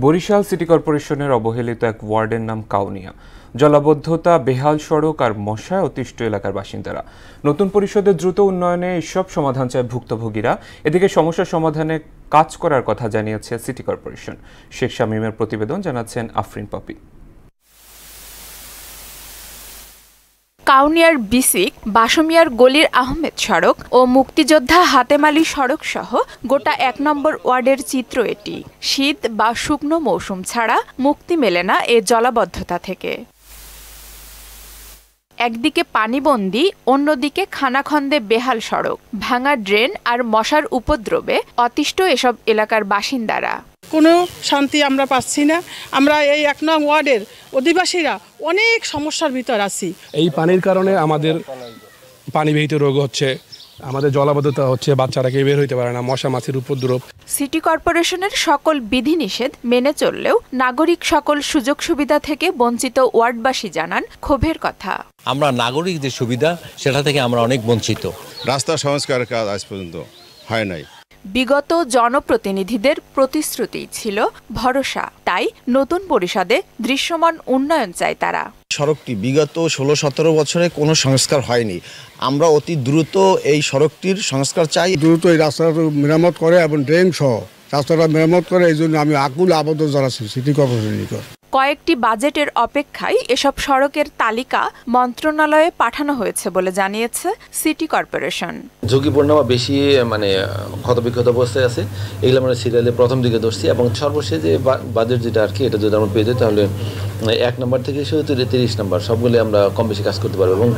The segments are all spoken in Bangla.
বরিশাল সিটি কর্পোরেশনের অবহেলিত এক ওয়ার্ডের নাম কাউনিয়া। জলাবদ্ধতা, বেহাল সড়ক আর মশায় অতিষ্ঠ এলাকার বাসিন্দারা। নতুন পরিষদের দ্রুত উন্নয়নে এসব সমাধান চায় ভুক্তভোগীরা। এদিকে সমস্যা সমাধানে কাজ করার কথা জানিয়েছে সিটি কর্পোরেশন। শেখ শামীমের প্রতিবেদন, জানাচ্ছেন আফরিন পপি। কাউনিয়ার বিসিক, বাসমিয়ার গলির আহমেদ সড়ক ও মুক্তিযোদ্ধা হাতেম আলী সড়ক সহ গোটা ১ নম্বর ওয়ার্ডের চিত্র এটি। শীত বা শুকনো মৌসুম ছাড়া মুক্তি মেলে না এ জলাবদ্ধতা থেকে। একদিকে পানিবন্দী, অন্যদিকে খানাখন্দে বেহাল সড়ক, ভাঙা ড্রেন আর মশার উপদ্রবে অতিষ্ঠ এসব এলাকার বাসিন্দারা। কোনো শান্তি আমরা পাচ্ছি না। আমরা এই ১ নং ওয়ার্ডের অধিবাসীরা অনেক সমস্যার ভিতর আছি। এই পানির কারণে আমাদের পানিবাহিত রোগ হচ্ছে, আমাদের জলাবদ্ধতা হচ্ছে, বাচ্চারা কেউ বের হইতে পারে না, মশা মাছির উপদ্রব। সিটি কর্পোরেশনের সকল বিধিনিষেধ মেনে চললেও নাগরিক সকল সুযোগ সুবিধা থেকে বঞ্চিত ওয়ার্ডবাসী জানান ক্ষোভের কথা। আমরা নাগরিক যে সুবিধা সেটা থেকে আমরা অনেক বঞ্চিত। রাস্তা সংস্কারের কাজ আজ পর্যন্ত হয় নাই। বিগত জনপ্রতিনিধিদের প্রতিশ্রুতি ছিল ভরসা, তাই নতুন পরিষদে দৃশ্যমান উন্নয়ন চায় তারা। সড়কটি বিগত ১৬-১৭ বছরে কোনো সংস্কার হয়নি। আমরা অতি দ্রুত এই সড়কটির সংস্কার চাই। দ্রুত এই রাস্তাটা মেরামত করে এবং ড্রেন সহ রাস্তাটা মেরামত করে, এই জন্য আমি আকুল আবেদন জানাচ্ছি সিটি কর্পোরেশনের নিকট। কয়েকটি বাজেটের অপেক্ষায় এসব সড়কের তালিকা মন্ত্রণালয়ে পাঠানো হয়েছে বলে জানিয়েছে সিটি কর্পোরেশন। ঝুঁকিপূর্ণ বা বেশি ক্ষতবিক্ষত অবস্থায় আছে, এগুলো আমরা সিরিয়ালে প্রথম দিকে ধরছি এবং সর্বশেষ যে বাজেট যেটা আর কি, এটা যদি আমরা পেয়ে যাই তাহলে ১ নম্বর থেকে শুরু করে ৩০ নম্বর সবগুলো আমরা কম বেশি কাজ করতে পারবো এবং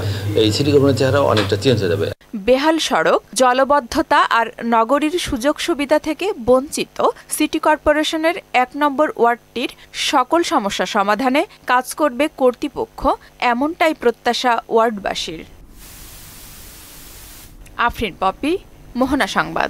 এই সিটি কর্পোরেশনের চেহারা অনেকটা চেঞ্জ হয়ে যাবে। বেহাল সড়ক, জলবদ্ধতা আর নগরীর সুযোগ সুবিধা থেকে বঞ্চিত সিটি কর্পোরেশনের ১ নম্বর ওয়ার্ডটির সকল সমস্যা সমাধানে কাজ করবে কর্তৃপক্ষ, এমনটাই প্রত্যাশা ওয়ার্ডবাসীর। আফরিন পপি, মোহনা সংবাদ।